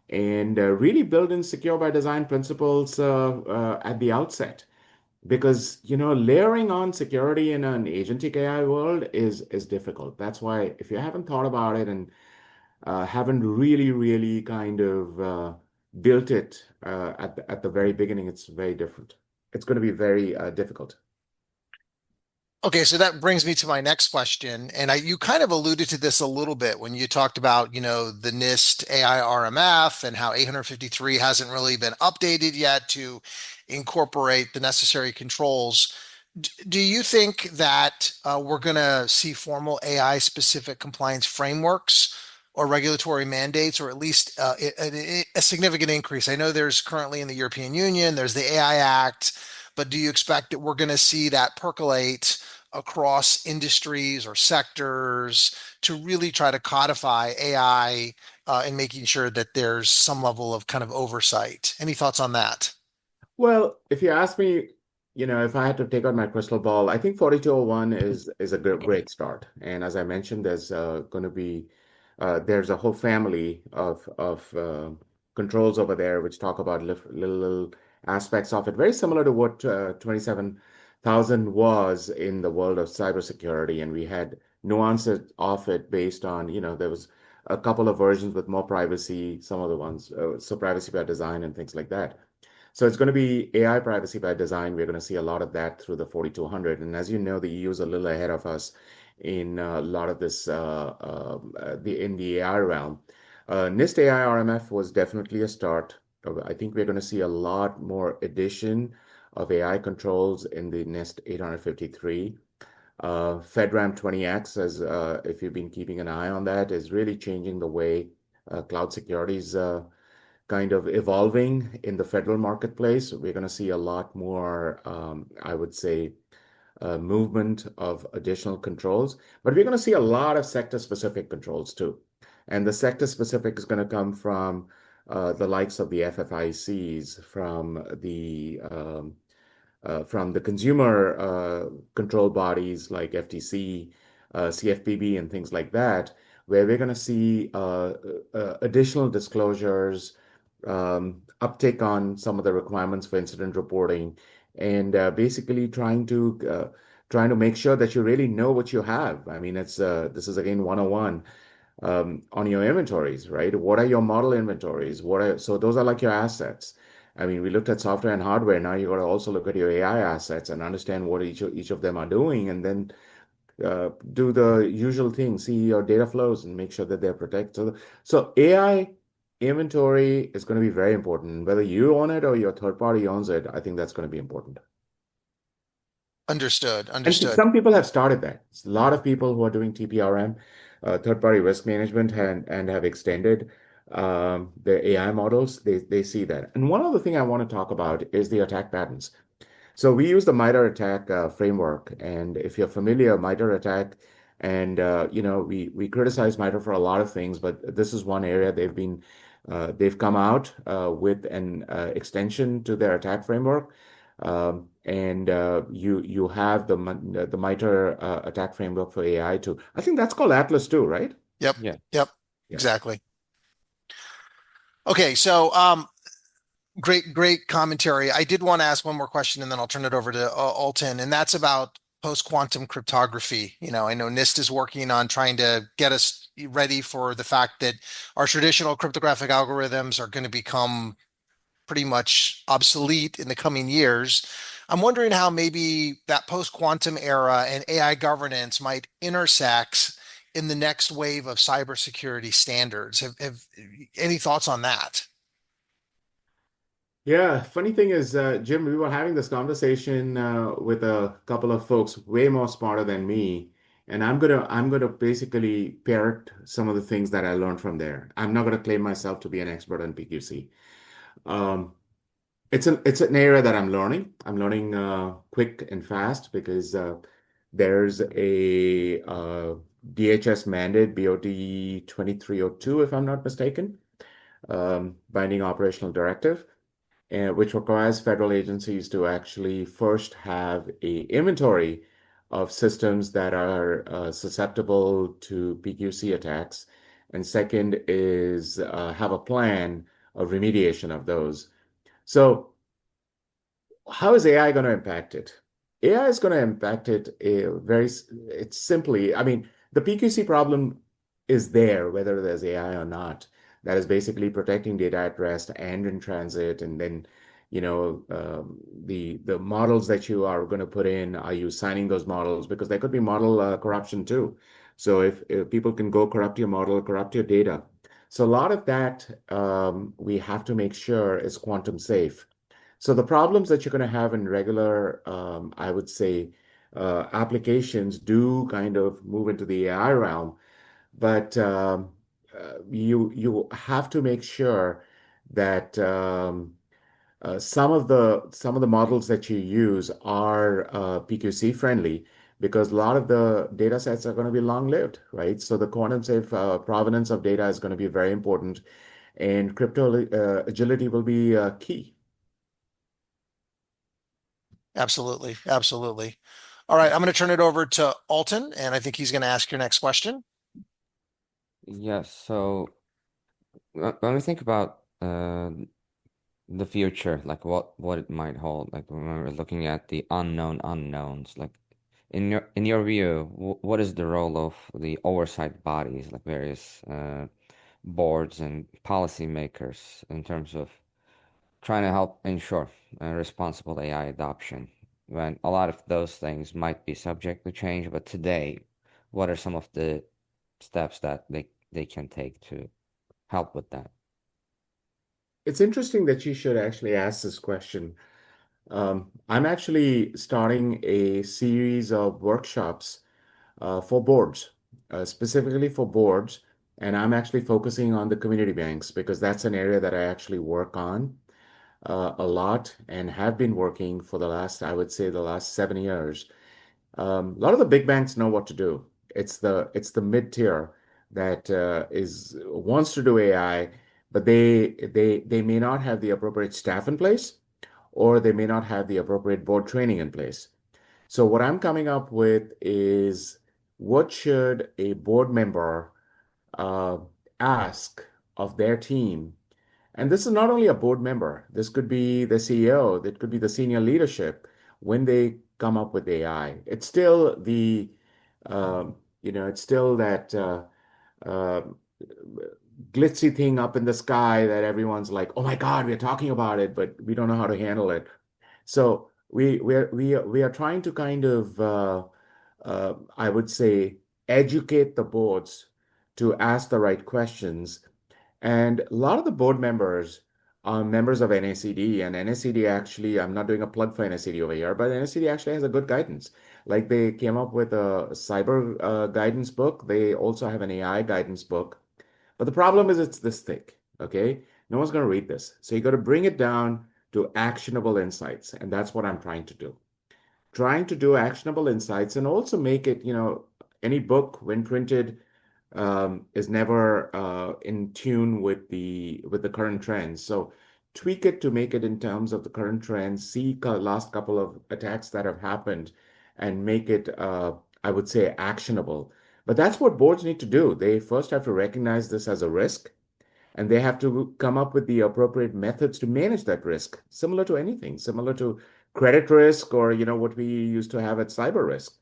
and really build in secure by design principles at the outset. Because layering on security in an agentic AI world is difficult. That's why if you haven't thought about it and haven't really kind of built it at the very beginning, it's very different. It's going to be very difficult. Okay, so that brings me to my next question, and you kind of alluded to this a little bit when you talked about, the NIST AI RMF and how 853 hasn't really been updated yet to incorporate the necessary controls. Do you think that we're going to see formal AI specific compliance frameworks or regulatory mandates, or at least a significant increase? I know there's currently in the European Union, there's the AI Act, but do you expect that we're going to see that percolate across industries or sectors to really try to codify AI and making sure that there's some level of kind of oversight? Any thoughts on that? Well, if you ask me, if I had to take out my crystal ball, I think 4201 is a great start. And as I mentioned, there's going to be there's a whole family of controls over there which talk about little aspects of it, very similar to what 27,000 was in the world of cybersecurity, and we had nuances of it based on, there was a couple of versions with more privacy, some of the ones so privacy by design and things like that. So it's going to be AI privacy by design. We're going to see a lot of that through the 4200. And as you know, the EU is a little ahead of us in a lot of this in the AI realm. NIST AI RMF was definitely a start. I think we're going to see a lot more addition of AI controls in the NIST 853. FedRAMP 20X, as if you've been keeping an eye on that, is really changing the way cloud security is kind of evolving in the federal marketplace. We're going to see a lot more, I would say, movement of additional controls, but we're going to see a lot of sector-specific controls too. And the sector-specific is going to come from the likes of the FFICs, from the consumer control bodies like FTC, CFPB, and things like that, where we're going to see additional disclosures uptick on some of the requirements for incident reporting, and basically trying to make sure that you really know what you have. I mean, it's this is again 101 on your inventories, right? What are your model inventories? So those are like your assets. I mean, we looked at software and hardware. Now you got to also look at your AI assets and understand what each of them are doing, and then do the usual thing, see your data flows and make sure that they're protected. So AI inventory is going to be very important. Whether you own it or your third party owns it, I think that's going to be important. Understood. And Understood. some people have started that. A lot of people who are doing TPRM, third party risk management, and have extended their AI models. They see that. And one other thing I want to talk about is the attack patterns. So we use the MITRE ATT&CK framework, and if you're familiar, MITRE ATT&CK, and we criticize MITRE for a lot of things, but this is one area they've come out with an extension to their attack framework, and you have the MITRE attack framework for AI too. I think that's called Atlas too, right? Yep. Yeah. Yep. Yeah. Exactly. Okay. So, great commentary. I did want to ask one more question and then I'll turn it over to Altan, and that's about post-quantum cryptography. I know NIST is working on trying to get us ready for the fact that our traditional cryptographic algorithms are going to become pretty much obsolete in the coming years. I'm wondering how maybe that post-quantum era and AI governance might intersect in the next wave of cybersecurity standards. Have any thoughts on that? Yeah, funny thing is, Jim, we were having this conversation with a couple of folks way more smarter than me, and I'm gonna basically parrot some of the things that I learned from there. I'm not gonna claim myself to be an expert on PQC. Um, it's an area that I'm learning. I'm learning quick and fast because there's a DHS mandate, BOD 2302, if I'm not mistaken, binding operational directive, which requires federal agencies to actually first have a inventory of systems that are susceptible to PQC attacks, and second is have a plan of remediation of those. So how is AI going to impact it? AI is going to impact it it's simply, I mean, the PQC problem is there, whether there's AI or not. That is basically protecting data at rest and in transit. And then, the models that you are going to put in, are you signing those models? Because there could be model corruption too. So if people can go corrupt your model, corrupt your data. So a lot of that we have to make sure is quantum safe. So the problems that you're going to have in regular, I would say, applications do kind of move into the AI realm, but you have to make sure that some of the models that you use are PQC friendly, because a lot of the data sets are going to be long-lived, right? So the quantum safe provenance of data is going to be very important, and crypto agility will be key. Absolutely. Absolutely. All right, I'm going to turn it over to Alton, and I think he's going to ask your next question. Yes. So when we think about the future, like what it might hold, like when we're looking at the unknown unknowns, like in your view, what is the role of the oversight bodies, like various boards and policymakers, in terms of trying to help ensure responsible AI adoption, when a lot of those things might be subject to change? But today, what are some of the steps that they can take to help with that? It's interesting that you should actually ask this question. I'm actually starting a series of workshops for boards, specifically for boards, and I'm actually focusing on the community banks because that's an area that I actually work on a lot and have been working for I would say, the last 7 years. A lot of the big banks know what to do. It's the mid-tier that is wants to do AI, but they may not have the appropriate staff in place, or they may not have the appropriate board training in place. So what I'm coming up with is, what should a board member uh, ask of their team And this is not only a board member, this could be the CEO, that could be the senior leadership when they come up with AI. It's still it's still that uh, glitzy thing up in the sky that everyone's like, oh my God, we're talking about it, but we don't know how to handle it. So we are trying to kind of I would say educate the boards to ask the right questions. And a lot of the board members are members of NACD, and NACD actually, I'm not doing a plug for NACD over here, but NACD actually has a good guidance. Like they came up with a cyber guidance book. They also have an AI guidance book. But the problem is it's this thick, okay? No one's going to read this. So you got to bring it down to actionable insights. And that's what I'm trying to do. Trying to do actionable insights and also make it, any book when printed is never in tune with the current trends. So tweak it to make it in terms of the current trends, see last couple of attacks that have happened and make it, I would say, actionable. But that's what boards need to do. They first have to recognize this as a risk, and they have to come up with the appropriate methods to manage that risk, similar to anything, similar to credit risk or, what we used to have at cyber risk.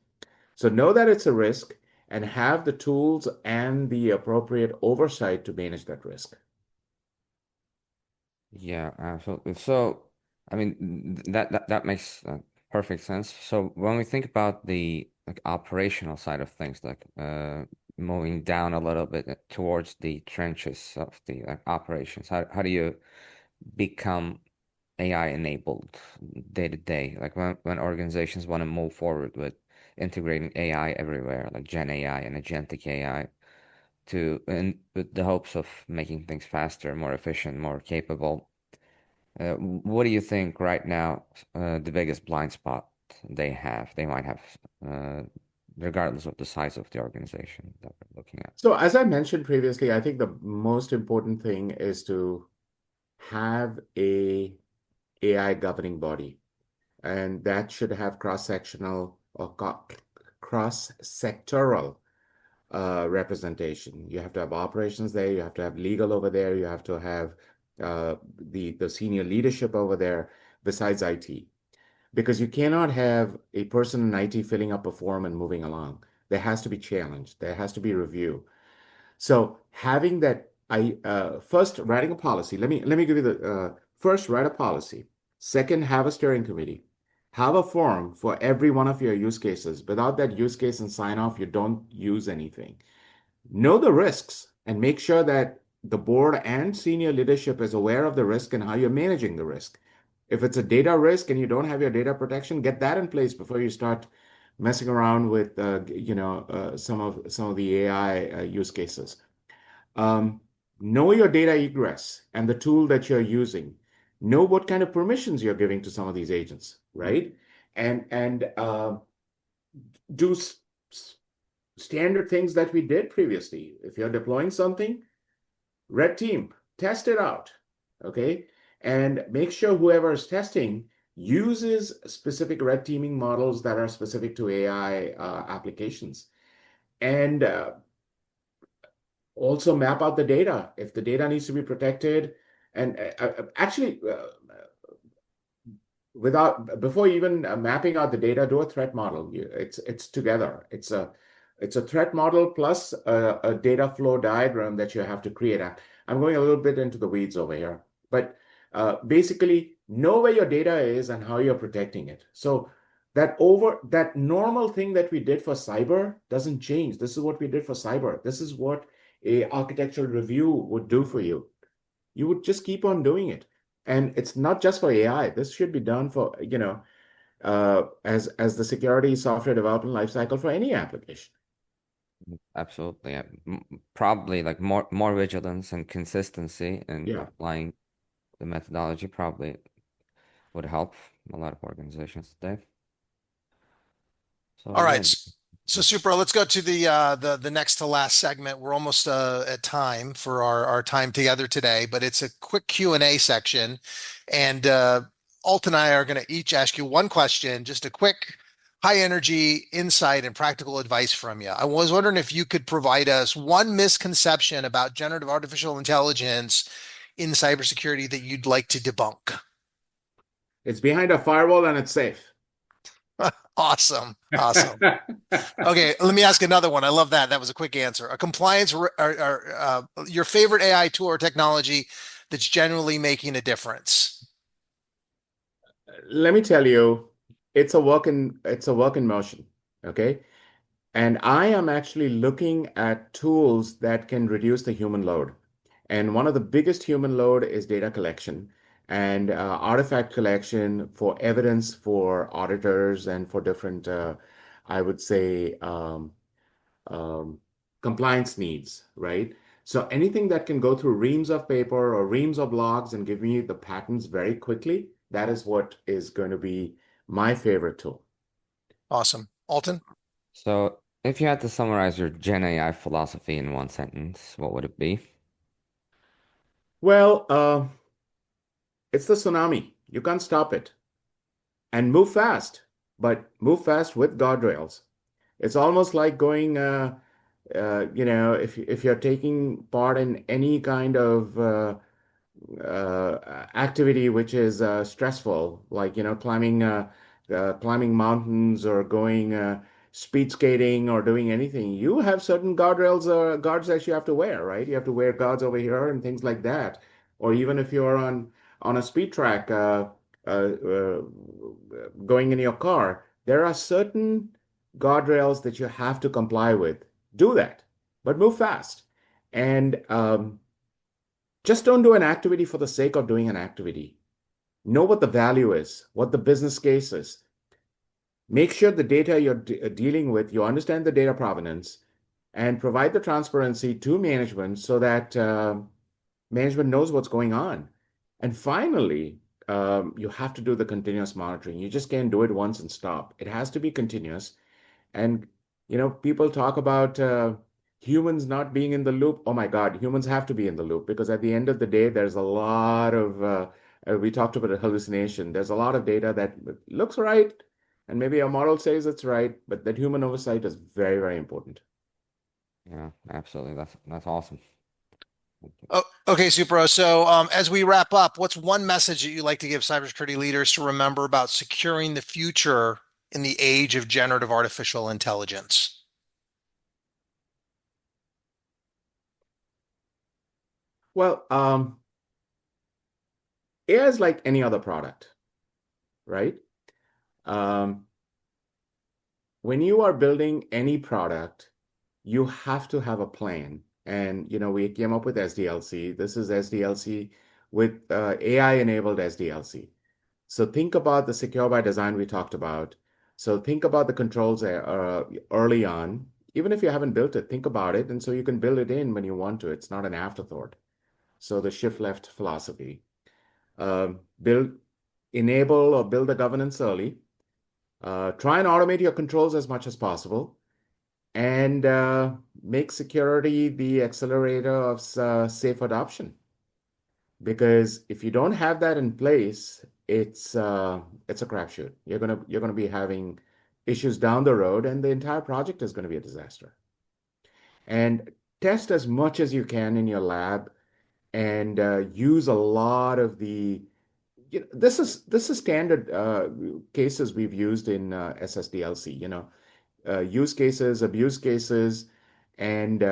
So know that it's a risk and have the tools and the appropriate oversight to manage that risk. Yeah, absolutely. So, I mean, that makes perfect sense. So when we think about the like operational side of things, like moving down a little bit towards the trenches of the like operations, how do you become AI enabled day to day? Like when organizations want to move forward with integrating AI everywhere, like Gen AI and agentic AI, and with the hopes of making things faster, more efficient, more capable. What do you think right now, the biggest blind spot they might have, uh, regardless of the size of the organization that we're looking at? So as I mentioned previously, I think the most important thing is to have a AI governing body, and that should have cross-sectional or cross-sectoral representation. You have to have operations there, you have to have legal over there, you have to have the senior leadership over there besides IT. Because you cannot have a person in IT filling up a form and moving along. There has to be challenge. There has to be review. So having that, I first writing a policy. Let me give you the first write a policy. Second, have a steering committee. Have a forum for every one of your use cases. Without that use case and sign off, you don't use anything. Know the risks and make sure that the board and senior leadership is aware of the risk and how you're managing the risk. If it's a data risk and you don't have your data protection, get that in place before you start messing around with some of the AI use cases. Um, know your data egress and the tool that you're using. Know what kind of permissions you're giving to some of these agents, right? And do standard things that we did previously. If you're deploying something, red team, test it out, okay? And make sure whoever is testing uses specific red teaming models that are specific to AI applications. And also map out the data. If the data needs to be protected, and actually, without before even mapping out the data, do a threat model. It's together. It's a threat model plus a data flow diagram that you have to create. I'm going a little bit into the weeds over here, but basically know where your data is and how you're protecting it. So that normal thing that we did for cyber doesn't change. This is what we did for cyber. This is what a architectural review would do for you. You would just keep on doing it. And it's not just for AI. This should be done for, as the security software development lifecycle for any application. Absolutely. Yeah. Probably like more vigilance and consistency in Yeah. applying the methodology probably would help a lot of organizations today. So All right. yeah. So Supra, let's go to the next to last segment. We're almost at time for our time together today, but it's a quick Q&A section. And Alt and I are going to each ask you one question, just a quick high energy insight and practical advice from you. I was wondering if you could provide us one misconception about generative artificial intelligence in cybersecurity that you'd like to debunk? It's behind a firewall and it's safe. Awesome. Awesome. Okay, let me ask another one. I love that. That was a quick answer. A compliance or your favorite AI tool or technology that's generally making a difference. Let me tell you, it's a work in motion. Okay. And I am actually looking at tools that can reduce the human load. And one of the biggest human load is data collection and artifact collection for evidence for auditors and for different, I would say, um, compliance needs, right? So anything that can go through reams of paper or reams of logs and give me the patterns very quickly, that is what is going to be my favorite tool. Awesome. Alton? So, if you had to summarize your Gen AI philosophy in one sentence, what would it be? Well, it's the tsunami. You can't stop it. And move fast, but move fast with guardrails. It's almost like going, if you're taking part in any kind of activity which is stressful, like climbing mountains or going speed skating or doing anything, you have certain guards that you have to wear, right? You have to wear guards over here and things like that. Or even if you're on a speed track uh, uh, going in your car, there are certain guardrails that you have to comply with. Do that, but move fast. And just don't do an activity for the sake of doing an activity. Know what the value is, what the business case is. Make sure the data you're dealing with, you understand the data provenance, and provide the transparency to management so that management knows what's going on. And finally, you have to do the continuous monitoring. You just can't do it once and stop. It has to be continuous. And people talk about humans not being in the loop. Oh my God, humans have to be in the loop because at the end of the day, there's a lot of we talked about a hallucination. There's a lot of data that looks right, and maybe a model says it's right, but that human oversight is very, very important. Yeah, absolutely. That's awesome. Oh, okay, Supro. So, as we wrap up, what's one message that you like to give cybersecurity leaders to remember about securing the future in the age of generative artificial intelligence? Well, AI is like any other product, right? Um, when you are building any product, you have to have a plan. And we came up with SDLC. This is SDLC with AI-enabled SDLC. So think about the secure by design we talked about. So think about the controls early on. Even if you haven't built it, think about it. And so you can build it in when you want to. It's not an afterthought. So the shift left philosophy. Build, enable or build the governance early. Try and automate your controls as much as possible and make security the accelerator of safe adoption. Because if you don't have that in place, it's a crapshoot. You're gonna be having issues down the road, and the entire project is going to be a disaster. And test as much as you can in your lab, and use a lot of the. This is standard cases we've used in SSDLC. Use cases, abuse cases, and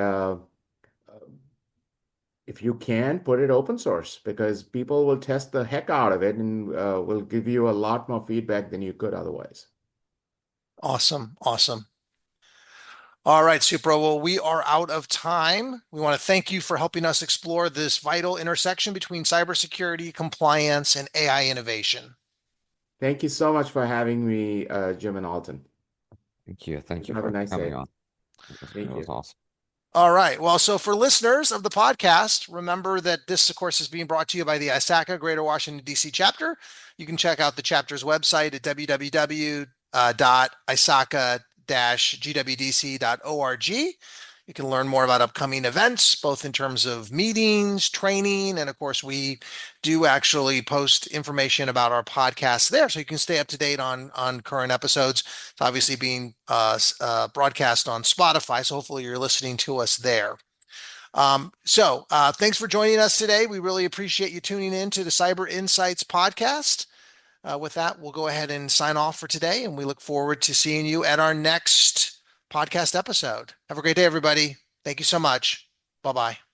if you can, put it open source because people will test the heck out of it and will give you a lot more feedback than you could otherwise. Awesome. Awesome. All right, Supro. Well, we are out of time. We want to thank you for helping us explore this vital intersection between cybersecurity, compliance, and AI innovation. Thank you so much for having me, Jim and Alton. Thank you. Thank you Have a for nice coming day. on. It Thank was you. awesome. All right. Well, so for listeners of the podcast, remember that this, of course, is being brought to you by the ISACA Greater Washington, D.C. chapter. You can check out the chapter's website at www.isaca-gwdc.org. You can learn more about upcoming events, both in terms of meetings, training, and of course, we do actually post information about our podcast there, so you can stay up to date on current episodes. It's obviously being broadcast on Spotify, so hopefully you're listening to us there. Thanks for joining us today. We really appreciate you tuning in to the Cyber Insights podcast. With that, we'll go ahead and sign off for today, and we look forward to seeing you at our next podcast episode. Have a great day, everybody. Thank you so much. Bye-bye.